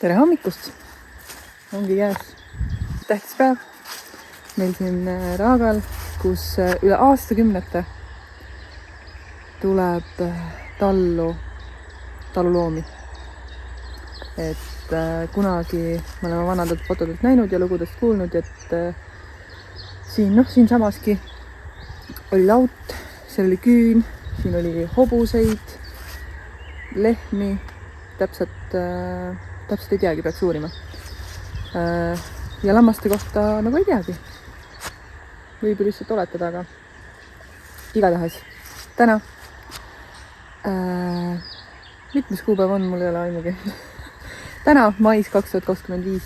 Tere hommikust! Ongi käes tähtis päev meil siin Raagal, kus üle aastakümnete tuleb taluloomi. Et kunagi me oleme vanadelt fotodelt näinud ja lugudest kuulnud, et siin samaski oli laut, seal oli küün, siin oli hobuseid, lehmi, täpselt ei teagi, peaks uurima. Ja lammaste kohta nagu ei teagi. Võib ju lihtsalt oletada, aga igatahes täna mitmes kuupäev on, mul ei ole aimugi. Täna, mais 2025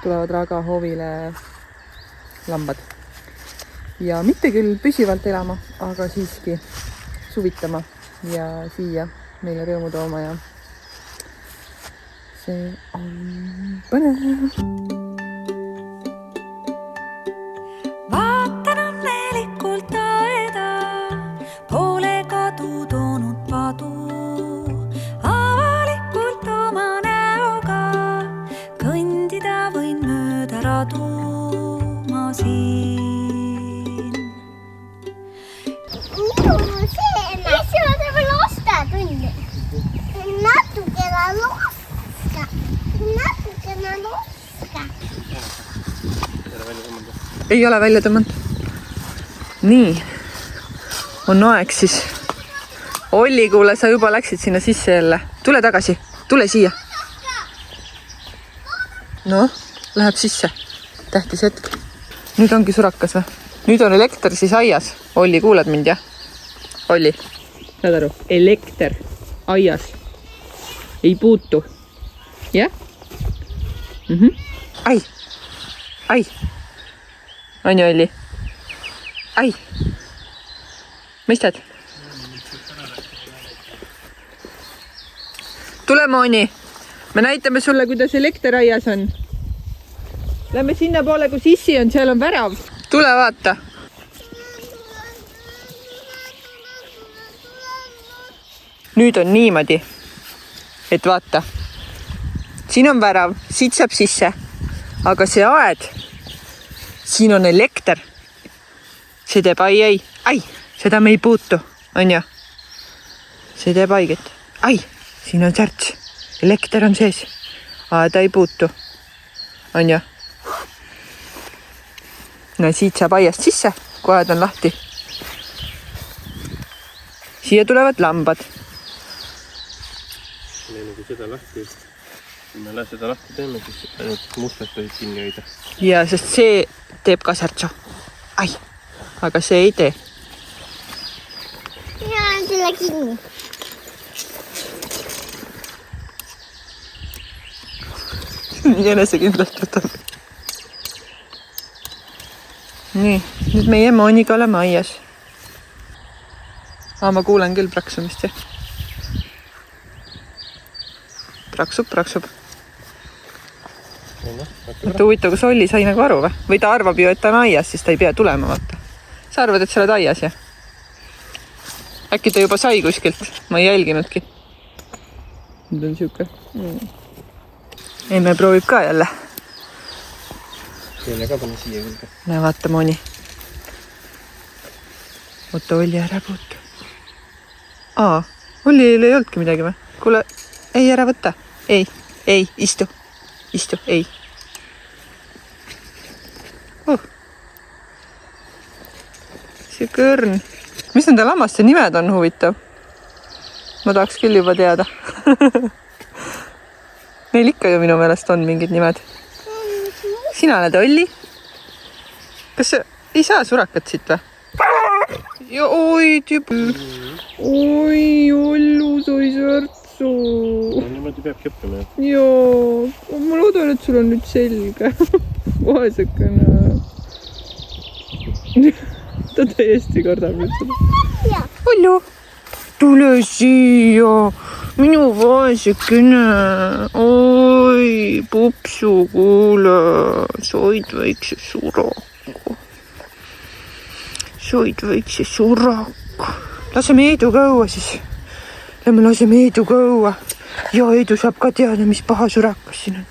tulevad Raaga hoovile lambad. Ja mitte küll püsivalt elama, aga siiski suvitama ja siia meile rõõmu tooma ja see on põnev. Vaatan õnnelikult aeda, poole kadu toonud padu. Avalikult oma näoga kõndida võin mööda radu ma siin. Minu see, mis on veel aastatund. Natukene loska. Ei ole välja tõmmanud. Nii, on aeg siis. Olli, kuule, sa juba läksid sinna sisse jälle. Tule tagasi, tule siia. Noh, läheb sisse. Tähtis hetk. Nüüd ongi surakas või? Nüüd on elekter siis aias. Olli, kuulad mind, jah? Olli, saad aru? Elekter aias. Ei puutu. Jah? Ai. On ju, Olli? Ai. Mõistad? Tule, Mooni. Me näitame sulle, kuidas elekter aias on. Lähme sinna poole, kus issi on, seal on värav. Tule vaata. Nüüd on niimoodi, et vaata. Siin on värav, siit saab sisse. Aga see aed, siin on elekter. See teeb ai, seda me ei puutu, on ju? See teeb haiget. Ai, siin on särts. Elekter on sees. Aeda ei puutu, on ju? No siit saab aiast sisse, kui aed on lahti. Siia tulevad lambad. Kui seda lahti, kui me seda lahti teeme, siis ainult mustad tohid kinni hoida. Ja, sest see teeb ka särtsu. Ai, aga see ei tee. Ja on selle kinni. Jänesekindlalt võtab. Nii, nüüd meie Mooniga oleme aias. Ma kuulen küll praksumist, jah. Praksub. Vaata huvitav, kus Olli sai nagu aru või? Või ta arvab ju, et ta on aias, siis ta ei pea tulema, vaata. Sa arvad, et sa oled aias, jah? Äkki ta juba sai kuskilt? Ma ei jälginudki. Nüüd on siuke. Emme proovib ka jälle. Teile ka pane siia külge. Näe, vaata, Mooni. Oota, Olli ära puutu. Olli ei olnudki midagi või? Kuule, ei ära võtta. Ei, istu, ei. See kõrn. Mis nende lammaste nimed on huvitav? Ma tahaks küll juba teada. Neil ikka ju minu meelest on mingid nimed. Sina oled Olli? Kas sa ei saa surakat siit või? Ja oi, Ollu sai särtsu. Niimoodi peabki õppima. Joo, ma loodan, et sul on nüüd selge. Vaesekene. Ta täiesti kardab nüüd seda. Ollu, tule siia. Minu vaesekene. Oi, pupsu, kuule. Said väikse suraku. Laseme Eedu kõua siis. Lähme laseme Eedu kõua. ja Heidu saab ka teada, mis paha surakas siin on.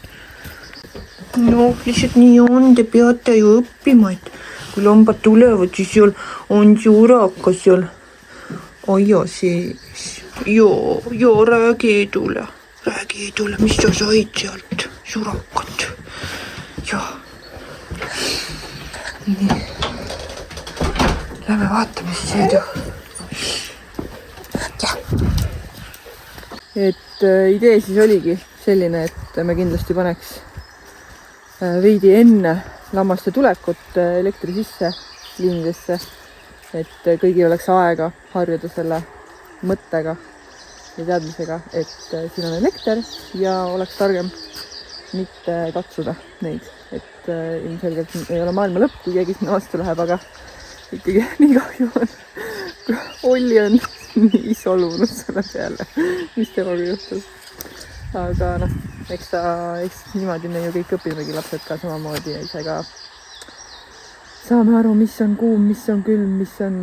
No lihtsalt nii on, te peate ju õppima, et kui lambad tulevad, siis seal on surakas seal aia sees. Joo, räägi Heidule, mis sa said sealt surakat. Ja. Nii. Lähme vaatame siis Heidu. Et idee siis oligi selline, et me kindlasti paneks veidi enne lammaste tulekut elektri sisse liinidesse, et kõigil oleks aega harjuda selle mõttega ja teadmisega, et siin on elekter ja oleks targem mitte katsuda neid, et ilmselgelt ei ole maailma lõpp, kui keegi sinna vastu läheb, aga ikkagi nii kahju on. Olli on nii solvunud selle peale, mis temaga juhtus. Aga noh, eks niimoodi me ju kõik õpimegi, lapsed ka samamoodi ja ise ka saame aru, mis on kuum, mis on külm, mis on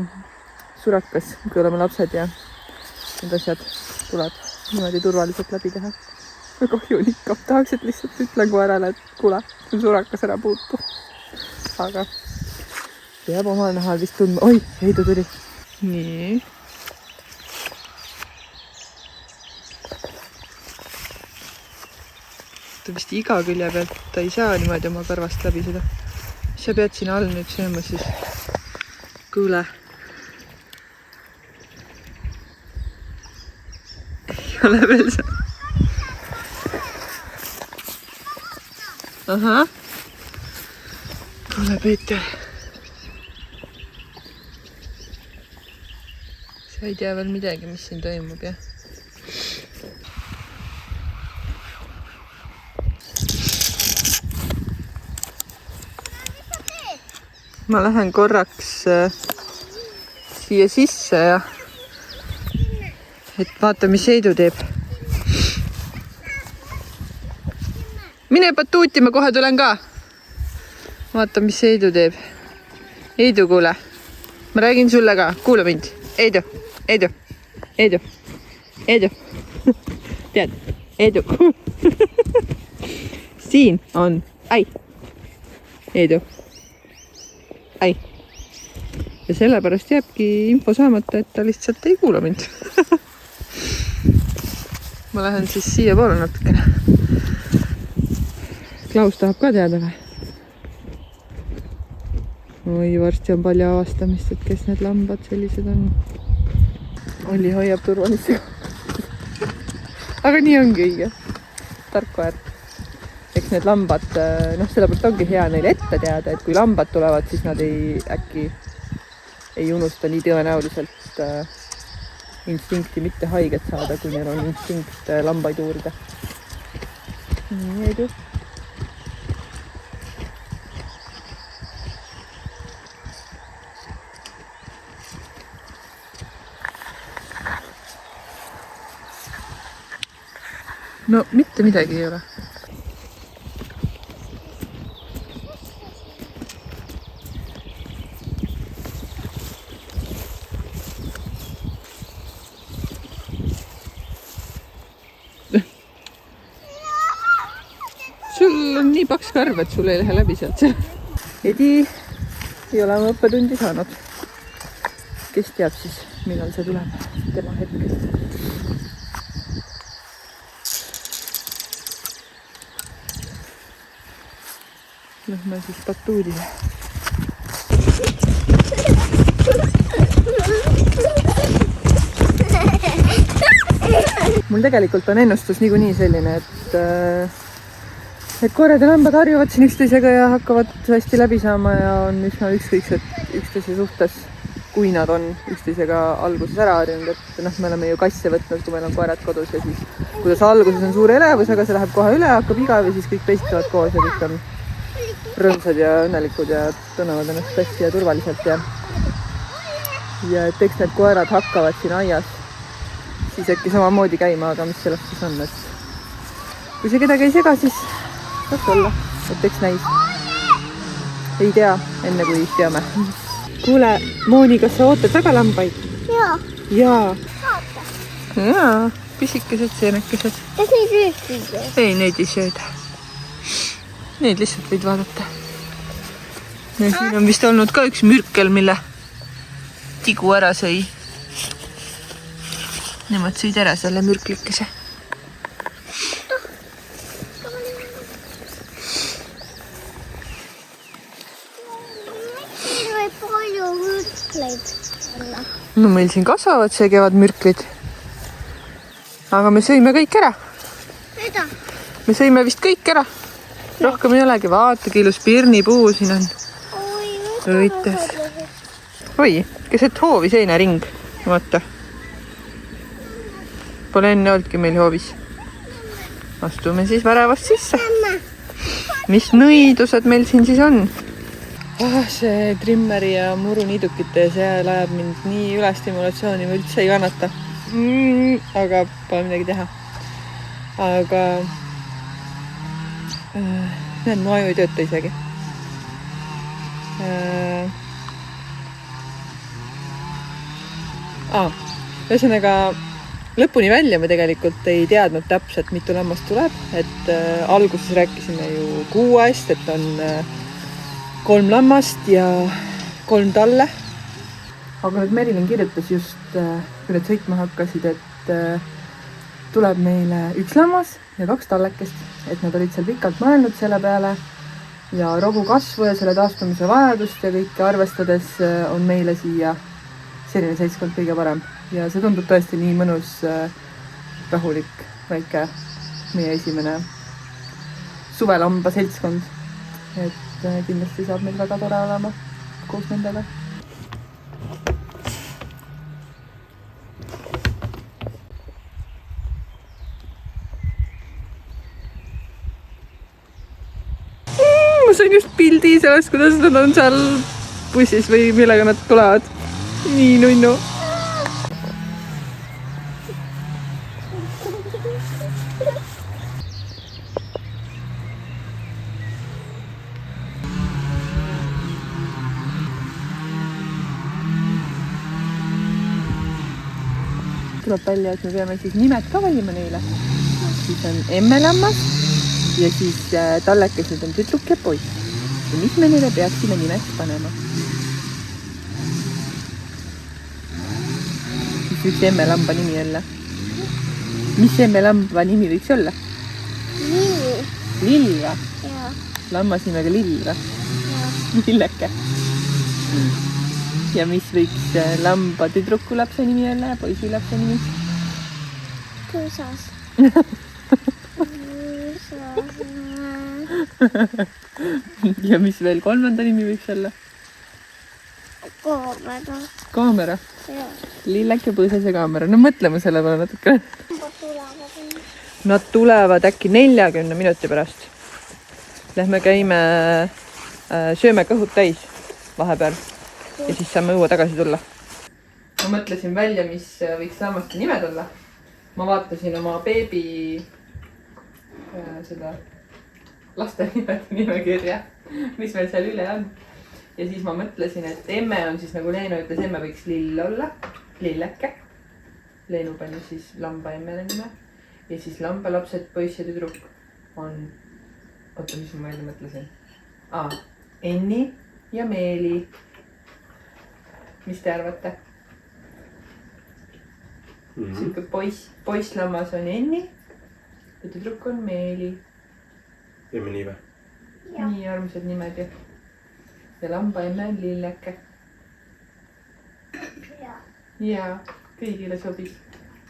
surakas, kui oleme lapsed ja need asjad tuleb niimoodi turvaliselt läbi teha. Kahju on ikka, tahaks, et lihtsalt ütlen koerale, et kuule, see on surakas, ära puutu. Aga peab omal nahal vist tundma. Oi, Heidu tuli. Nii. Ta vist iga külje pealt, ta ei saa niimoodi oma karvast läbi seda. Sa pead siin all nüüd sööma siis. Kuule. Ei ole veel see. Ahah. Kuule, Peeter. Sa ei tea veel midagi, mis siin toimub, jah? Ma lähen korraks siia sisse ja et vaata, mis Heidu teeb. Mine batuuti, ma kohe tulen ka. Vaata, mis Heidu teeb. Heidu, kuule. Ma räägin sulle ka. Kuule mind. Heidu. Tead, Heidu. Siin on. Ai. Heidu. Ai. Ja sellepärast jääbki info saamata, et ta lihtsalt ei kuula mind. Ma lähen siis siia poole natukene. Klaus tahab ka teada või? Oi, varsti on palju avastamist, et kes need lambad sellised on. Olli hoiab turvalisse. Aga nii ongi õige. Tark koer. Eks need lambad, sellepärast ongi hea neile ette teada, et kui lambad tulevad, siis nad äkki ei unusta nii tõenäoliselt instinkti mitte haiget saada, kui neil on instinkt lambaid uurida. Nii, Heidu. No mitte midagi ei ole. Sul on nii paks karv, et sul ei lähe läbi sealt. Edi ei ole oma õppetundi saanud. Kes teab siis, millal see tuleb tema hetkest. Lähme siis batuudile. Mul tegelikult on ennustus niikuinii selline, et koered ja lambad harjuvad siin üksteisega ja hakkavad hästi läbi saama ja on üsna ükskõiksed üksteise suhtes, kui nad on üksteisega alguses ära harjunud, et me oleme ju kasse võtnud, kui meil on koerad kodus ja siis kuidas alguses on suur elevus, aga see läheb kohe üle, hakkab igav ja siis kõik peistavad koos ja kõik on rõõmsad ja õnnelikud ja tunnevad ennast hästi ja turvaliselt ja et eks need koerad hakkavad siin aias siis äkki samamoodi käima, aga mis sellest siis on, et kui see kedagi ei sega, siis saaks olla, et eks näis. Ei tea, enne kui teame. Kuule, Mooni, kas sa ootad väga lambaid? Jaa. Jaa. Oota. Jaa. pisikesed seenekesed. Kas neid rüüpida? Ei, neid ei sööda. Neid lihtsalt võid vaadata. Ja siin on vist olnud ka üks mürkel, mille tigu ära sõi. Nemad sõid ära selle mürklikese. Siin võib palju mürkleid olla. No meil siin kasvavad see kevad mürklid. Aga me sõime kõik ära. Mida? Me sõime vist kõik ära. Rohkem ei olegi. Vaatagi ilus pirnipuu siin on. Õites. Oi, keset hoovi seinäring. Vaata. Pole enne olnudki meil hoovis. Astume siis väravast sisse. Mis nõidused meil siin siis on? See trimmeri ja muruniidukite seal ajab mind nii ülestimulatsiooni, ma üldse ei kannata. Aga pole midagi teha. Aga näed, mu aju ei tööta isegi. Ühesõnaga, lõpuni välja me tegelikult ei teadnud täpselt, mitu lammast tuleb. Et alguses rääkisime ju 6, et on 3 lammast ja 3 talle. Aga nüüd Merilin kirjutas just, kui need sõitma hakkasid, et tuleb meile 1 lammas ja 2 tallekest. Et nad olid seal pikalt mõelnud selle peale ja rohu kasvu ja selle taastumise vajadust ja kõike arvestades on meile siia selline seltskond kõige parem. Ja see tundub tõesti nii mõnus, rahulik, väike meie esimene suvelamba seltskond. Et kindlasti saab meil väga tore olema koos nendega. Ma sain just pildi sellest, kuidas nad on seal bussis või millega nad tulevad. Nii nunnu. Tuleb välja, et me peame siis nimed ka valima neile. Siis on emmelammas ja siis tallekesed on tüdruk ja poiss. Ja mis me neile peaksime nimeks panema? Mis võiks emmelamba nimi olla? Mis emmelamba nimi võiks olla? Lilli. Lill va? Jaa. Lammas nimega Lill va? Lilleke. Ja mis võiks lamba tüdruku lapse nimi olla ja poisi lapse nimi? Kuusas. Ja mis veel 3. nimi võiks olla? Koomera. Kaamera. Jaa. Lilleke, põõsas ja kaamera. No mõtleme selle peale natuke. Nad tulevad äkki 40 minuti pärast. Lähme käime, sööme kõhud täis vahepeal. Ja siis saame õue tagasi tulla. Ma mõtlesin välja, mis võiks lammaste nimed olla. Ma vaatasin oma beebi seda laste nimede nimekirja, mis meil seal üle on. Ja siis ma mõtlesin, et emme on siis, nagu Leenu ütles, emme võiks Lill olla. Lilleke. Leenu pani siis lamba emmele nime. Ja siis lambalapsed, poiss ja tüdruk on... Oota, mis ma meelde mõtlesin? Enni ja Meeli. Mis te arvate? Siuke poisslammas on Enni ja tüdruk on Meeli. Teeme nii või? Nii armsad nimed ju. Ja lamba emme on Lilleke. Jaa, kõigile sobis.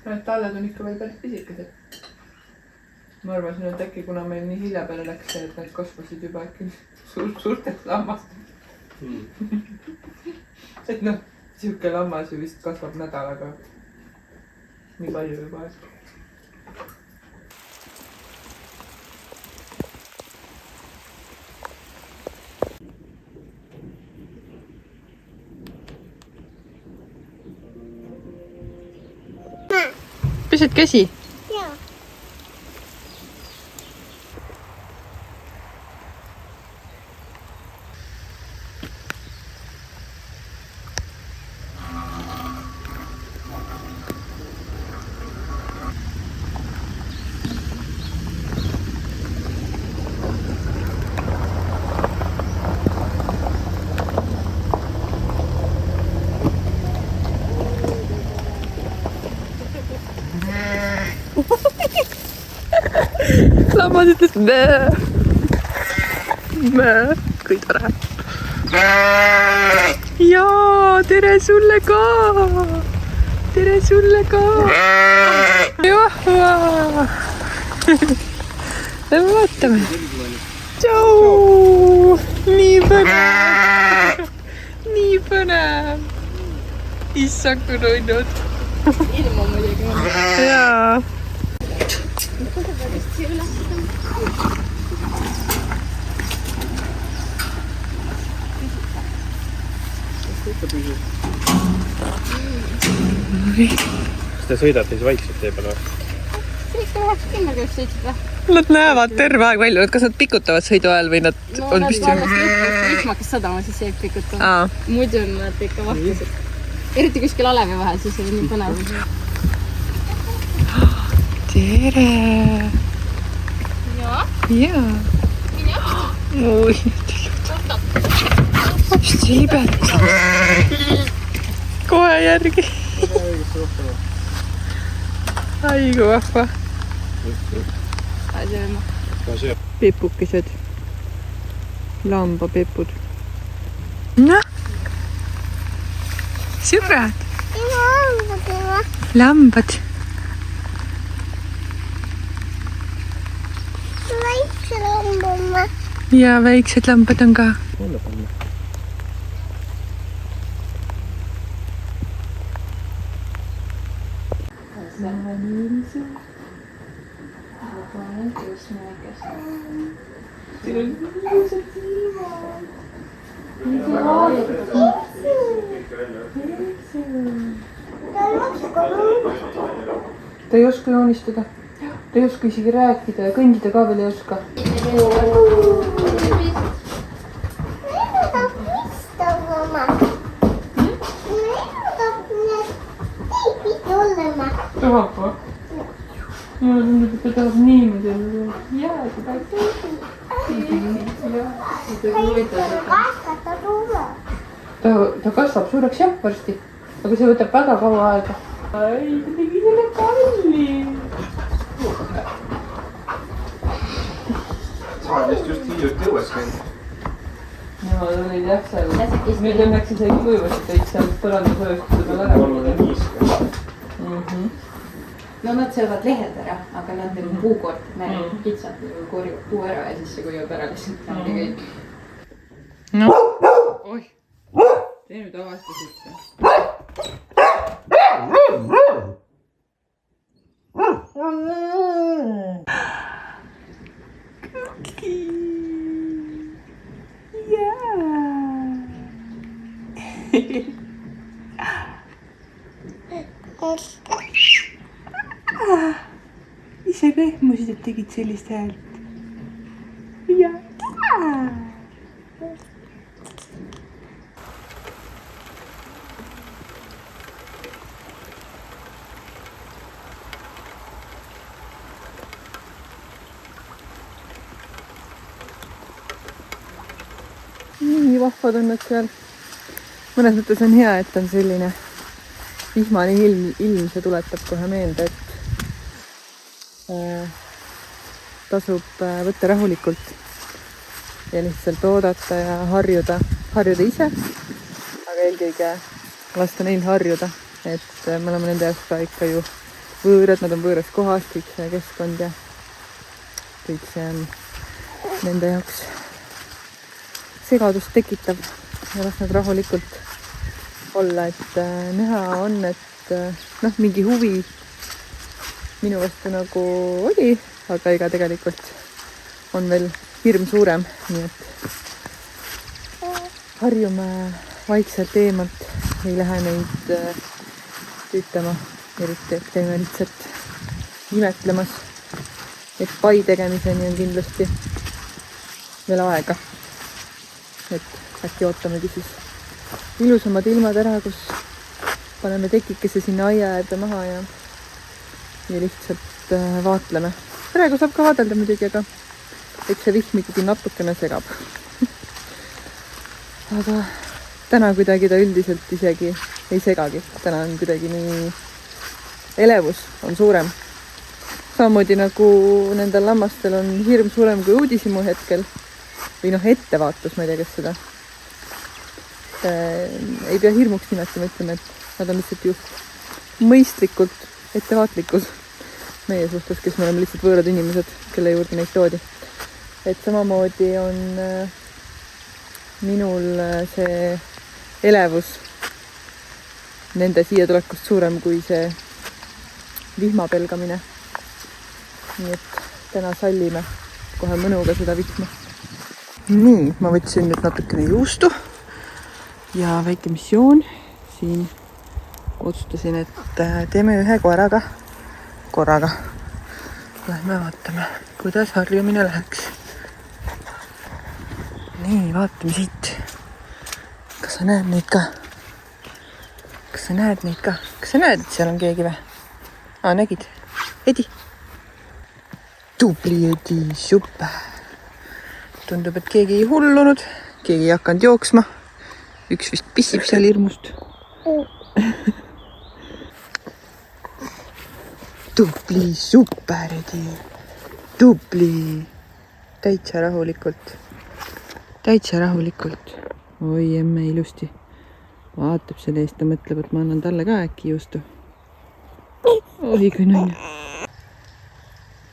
Talled on ikka veel päris pisikesed. Ma arvasin, et äkki kuna meil nii hilja peale läks, et need kasvasid juba äkki suurteks lammast. Et noh, siuke lammas ju vist kasvab nädalaga. Nii palju juba. Pesed käsi? Jaa. lammas ütles mää. Mää. Kui tore. Jaa, tere sulle ka. Tere sulle ka. Vahva. Lähme vaatame. Tšau. Nii põnev. Nii põnev. Issa kui nunnud. Ilma muidugi on. Jaa. Kas te sõidate siis vaikselt tee peale? Ikka 90 käib sõitsid või? Nad näevad terve aeg välja. Kas nad pikutavad sõidu ajal või nad No on nad püsti? alles lõpuks vihmakas sadama, siis jäid pikutama. Aa. Muidu on nad ikka vahtasid. Eriti kuskil alevi vahel, siis oli nii põnev. Tere. Jaa. Jaa. Mine apsti. Oi. Apsti libed. Kohe järgi. Ai kui vahva. Sööma. Pepukesed. Lambapepud. Noh. Sõbrad. Lambad. Väikse lambama. Ja väiksed lambad on ka. Ta ei oska joonistada. Ta ei oska isegi rääkida ja kõndida ka veel ei oska. Tahab või? Mulle tundub, et ta tahab niimoodi jääda. Ta kasvab suureks jah varsti, aga see võtab väga kaua aega. Ai, ta tegi selle palli. Sa oled just hiljuti õues käinud. Nemad olid jah seal. Meil õnneks isegi kuivast kõik seal põrandusööstused peal ära. Mul on niiske. No nad söövad lehed ära, aga nad on puukoort, need kitsad koorivad puu ära ja siis see kuivab ära lihtsalt. No, oih, te nüüd avastasite. Kuki. Ise ka ehmusid, et tegid sellist häält. Ja. Nii vahvad on nad seal. Mõnes mõttes on hea, et on selline vihmane ilm, see tuletab kohe meelde, et tasub võtta rahulikult ja lihtsalt oodata ja harjuda ise, aga eelkõige lasta neil harjuda, et me oleme nende jaoks ka ikka ju võõrad, nad on võõras kohas, kõik see keskkond ja kõik see on nende jaoks segadust tekitav ja las nad rahulikult olla, et näha on, et mingi huvi minu vastu nagu oli, aga ega tegelikult on veel hirm suurem, nii et harjume vaikselt eemalt, ei lähe neid tüütama, eriti et käime lihtsalt imetlemas, et pai tegemiseni on kindlasti veel aega, et äkki ootamegi siis ilusamad ilmad ära, kus paneme tekikese sinna aia äärde maha ja lihtsalt vaatleme. Praegu saab ka vaadelda muidugi, aga eks see vihm ikkagi natukene segab. Aga täna kuidagi ta üldiselt isegi ei segagi. Täna on kuidagi nii elevus on suurem. samamoodi nagu nendel lammastel on hirm suurem kui uudishimu hetkel. Või noh, ettevaatus, ma ei tea, kes seda ei pea hirmuks nimetama, ütleme, et nad on lihtsalt ju mõistlikult ettevaatlikud meie suhtes, kes me oleme lihtsalt võõrad inimesed, kelle juurde neid toodi. Et samamoodi on minul see elevus nende siia tulekust suurem kui see vihma pelgamine. Nii et täna sallime kohe mõnuga seda vihma. Nii, ma võtsin nüüd natukene juustu ja väike missioon. Siin otsustasin, et teeme ühe koeraga korraga. Lähme vaatame, kuidas harjumine läheks. Nii, vaatame siit. Kas sa näed neid ka? Kas sa näed, et seal on keegi või? Nägid? Edi? Tubli Edi, super. Tundub, et keegi ei hullunud. Keegi ei hakanud jooksma. Üks vist pissib seal hirmust. Tubli, super Edi. Tubli. Täitsa rahulikult. Oi, emme ilusti. Vaatab selle eest ja mõtleb, et ma annan talle ka äkki juustu. Oi, kui naine.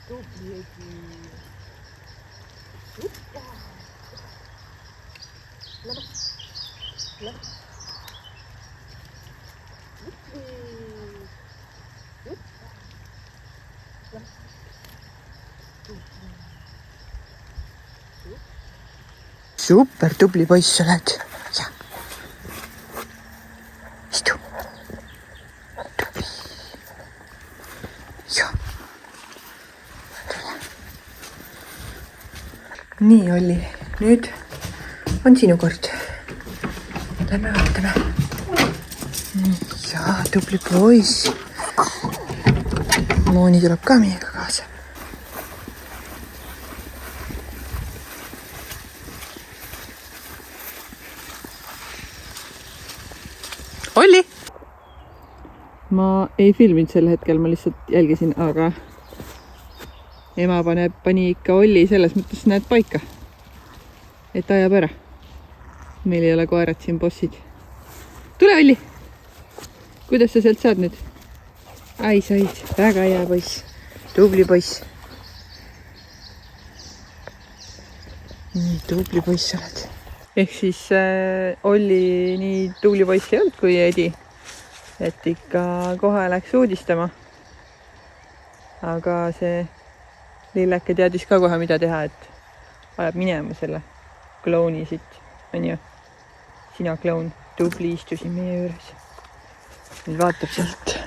Tubli Edi. Super tubli poiss oled. Ja. Istu. Tubli. Ja. Nii, Olli. Nüüd on sinu kord. Lähme vaatame. Ja, tubli poiss. Mooni tuleb ka meiega kaasa. Olli! Ma ei filminud sel hetkel, ma lihtsalt jälgisin, aga ema pani ikka Olli selles mõttes näed paika, et ajab ära. Meil ei ole koerad siin bossid. Tule, Olli! Kuidas sa sealt saad nüüd? Ai, said. Väga hea poiss. Tubli poiss. Nii tubli poiss oled. Ehk siis Olli nii tubli poiss ei olnud kui Edi, et ikka kohe läks uudistama. Aga see lilleke teadis ka kohe, mida teha, et ajab minema selle klouni siit. On ju? Sina kloun, tubli istusin meie juures. Nüüd vaatab sealt.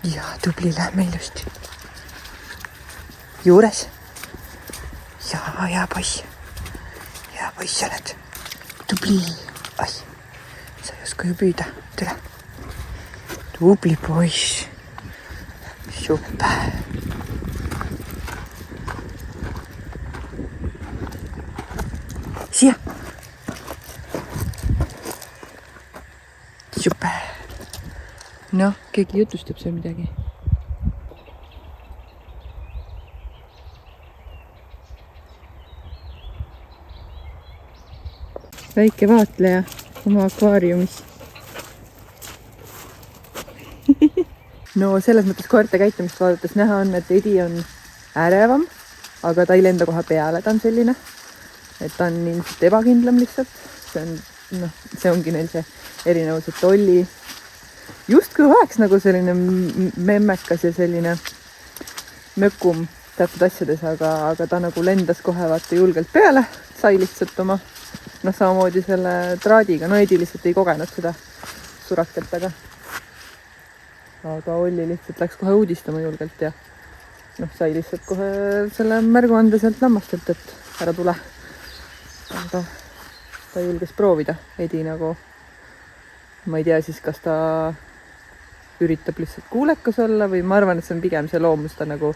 Ja tubli, lähme ilusti. Juures. Ja, hea poiss. Hea poiss oled. Tubli. Ai, sa ei oska ju püüda. Tule. Tubli poiss. Super. Siia. Super. Noh, keegi jutustab seal midagi. Väike vaatleja oma akvaariumis. No selles mõttes koerte käitumist vaadates näha on, et Edi on ärevam, aga ta ei lenda kohe peale, ta on selline, et ta on ilmselt ebakindlam lihtsalt. See ongi neil see erinevus, et Olli justkui oleks nagu selline memmekas ja selline mökum teatud asjades, aga ta nagu lendas kohe vaata julgelt peale, sai lihtsalt oma samamoodi selle traadiga. No Edi lihtsalt ei kogenud seda surakelt, aga Olli lihtsalt läks kohe uudistama julgelt ja sai lihtsalt kohe selle märgu anda sealt lammastelt, et ära tule. Aga ta julges proovida. Edi nagu, ma ei tea siis, kas ta üritab lihtsalt kuulekas olla või ma arvan, et see on pigem see loomus, ta nagu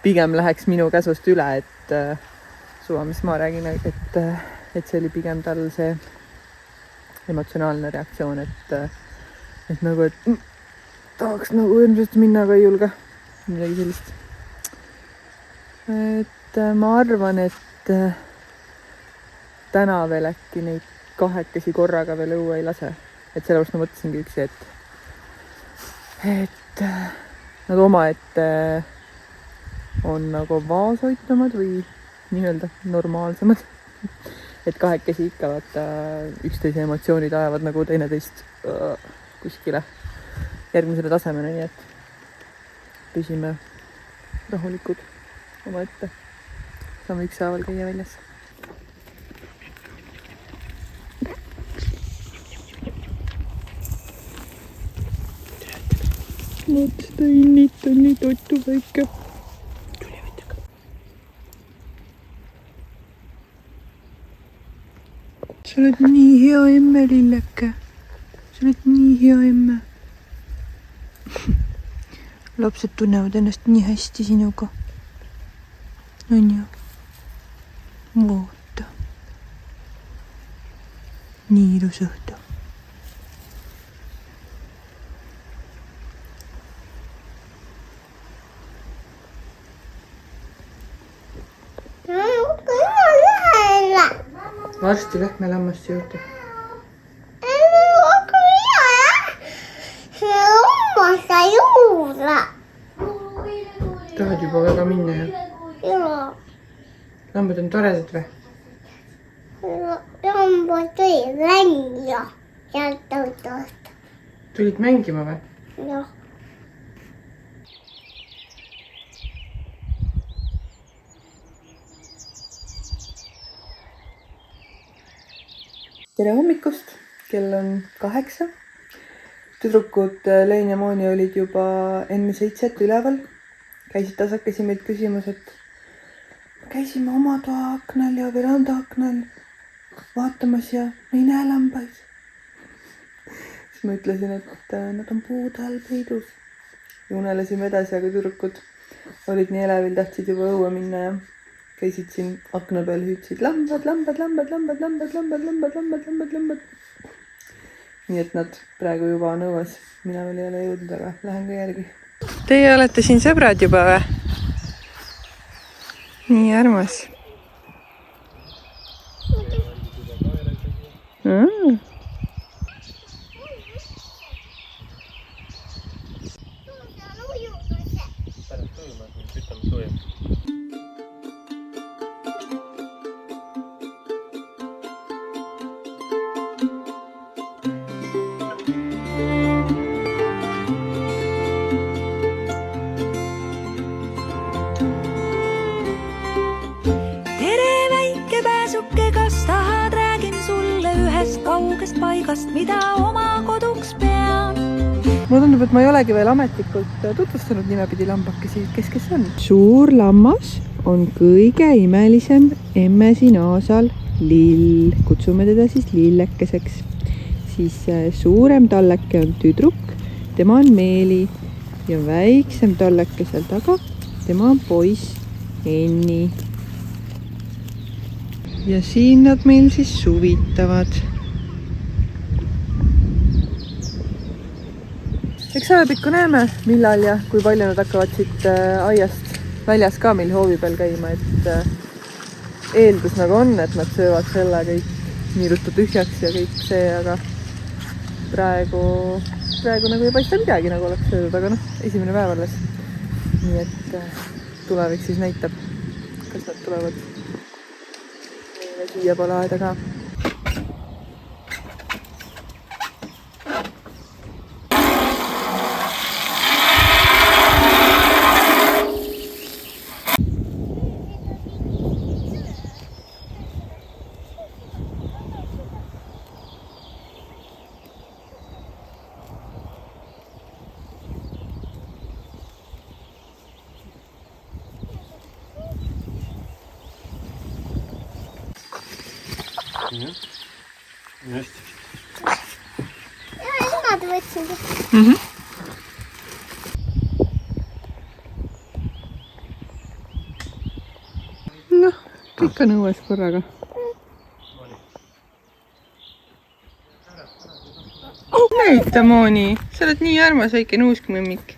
pigem läheks minu käsust üle, et suva, mis ma räägin, et see oli pigem tal see emotsionaalne reaktsioon, et nagu, et tahaks nagu õrmsasti minna, aga ei julge. Midagi sellist. Et ma arvan, et täna veel äkki neid kahekesi korraga veel õue ei lase. Et sellepärast ma mõtlesingi üksi, et nad omaette on nagu vaoshoitumad või nii-öelda normaalsemad. Et kahekesi ikka vaata üksteise emotsioonid ajavad nagu teineteist kuskile järgmisele tasemele, nii et püsime rahulikud omaette. Saame ükshaaval käia väljas. Mõt seda innit on nii totu väike. Tuli võtega. Sa oled nii hea emme, lilleke. Sa oled nii hea emme. Lapsed tunnevad ennast nii hästi sinuga. On ju? Vaata. Nii ilus õhtu. Varsti lähme lammaste juurde. Tahad juba väga minna, jah? Lambad on toredad või? Lambad tuli välja sealt autost. Tulid mängima või? Jah. Tere hommikust! Kell on 8. Tüdrukud Lein ja Mooni olid juba enne 7 üleval. Käisid tasakesi meid küsimus, et käisime oma toa aknal ja veranda aknal vaatamas ja me ei näe lambaid. Siis ma ütlesin, et nad on puude all peidus. Ja unelesime edasi, aga tüdrukud olid nii elevil, tahtsid juba õue minna ja käisid siin akna peal, hüüdsid lambad. Nii et nad praegu juba on õues. Mina veel ei ole jõudnud, aga lähen ka järgi. Teie olete siin sõbrad juba või? Nii armas. Kaugest paigast, mida oma koduks pean. Mulle tundub, et ma ei olegi veel ametlikult tutvustanud nimepidi lambakesi, kes on. Suur lammas on kõige imelisem emme siin aasal lill. Kutsume teda siis lillekeseks. Siis suurem talleke on tüdruk, tema on Meeli ja väiksem talleke seal taga, tema on poiss Enni. Ja siin nad meil siis suvitavad. Eks ajapikku näeme, millal ja kui palju nad hakkavad siit aiast väljas ka meil hoovi peal käima, et eeldus nagu on, et nad söövad selle kõik nii ruttu tühjaks ja kõik see, aga praegu nagu ei paista midagi, nagu oleks söödud, aga esimene päev alles. Nii et tulevik siis näitab, kas nad tulevad meile siia poole aeda ka. Hästi. Ja nemad võtsin. Noh, kõik on õues korraga. Oh, näita, Mooni. Sa oled nii armas väike nuuskmõmmik.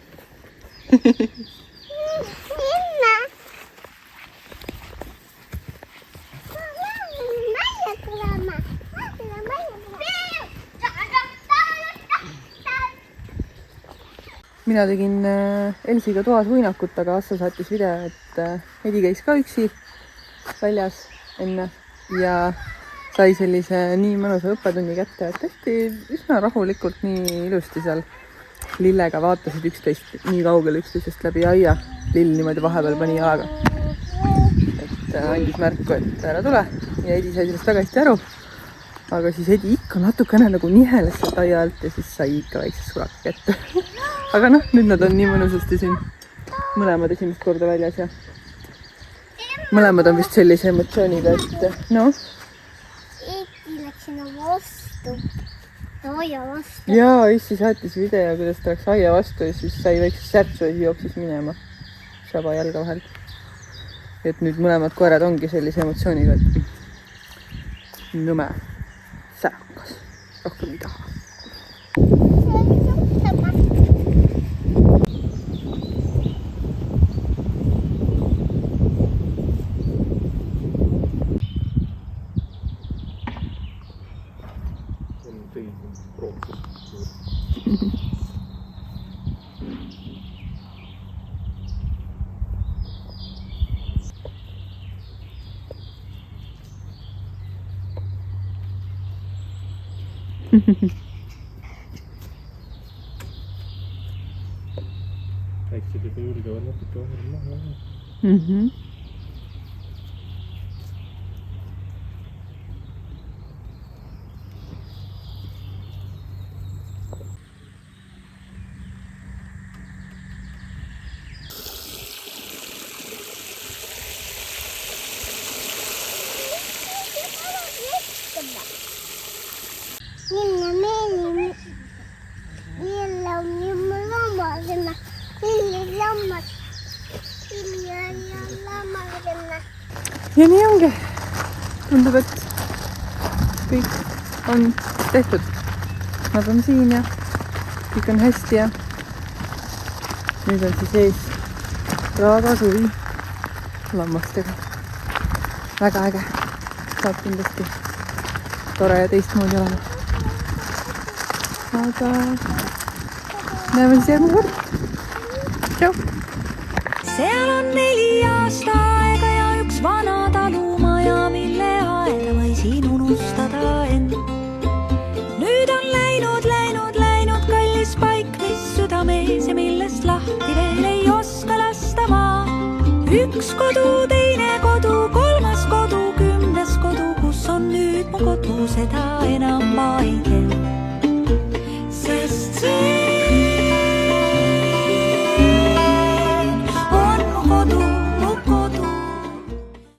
Minna. Majja tulema. Mina tegin Elsiga toas uinakut, aga Assa saatis video, et Edi käis ka üksi väljas enne ja sai sellise nii mõnusa õppetunni kätte, et hästi üsna rahulikult nii ilusti seal Lillega vaatasid üksteist nii kaugele üksteisest läbi aia. Lill niimoodi vahepeal pani jalaga. Et andis märku, et ära tule ja Edi sai sellest väga hästi aru. Aga siis Edi ikka natukene nagu niheles sealt aia alt ja siis sai ikka väikse sulaka kätte. Aga noh, nüüd nad on nii mõnusasti siin mõlemad esimest korda väljas ja mõlemad on vist sellise emotsiooniga, et noh. Edi läks sinna vastu. Aia vastu. Jaa, Issi saatis video, kuidas ta läks aia vastu ja siis sai väikse särtsu ja siis jooksis minema saba jalga vahel. Et nüüd mõlemad koerad ongi sellise emotsiooniga, et nõme, särakas, rohkem ei taha. Väiksed juba julgevad natuke vahel maha. Minna meeni. Niillä on niin lomaisena. Niillä lammat. Niillä on lomaisena. Ja nii ongi. Tundub, et kõik on tehtud. Nad on siin ja kõik on hästi ja nüüd on siis ees raadasuvi lammastega. Väga äge. Saab kindlasti tore ja teistmoodi olema. Aga näeme siis järgmine kord. Tšau! seal on 4 aasta aega ja üks vana talumaja, mille aeda võisin unustada end. Nüüd on läinud kallis paik, mis südamees ja millest lahti veel ei oska lasta maa. Üks kodu, teine kodu, 3. kodu, 10. kodu, kus on nüüd mu kodu seda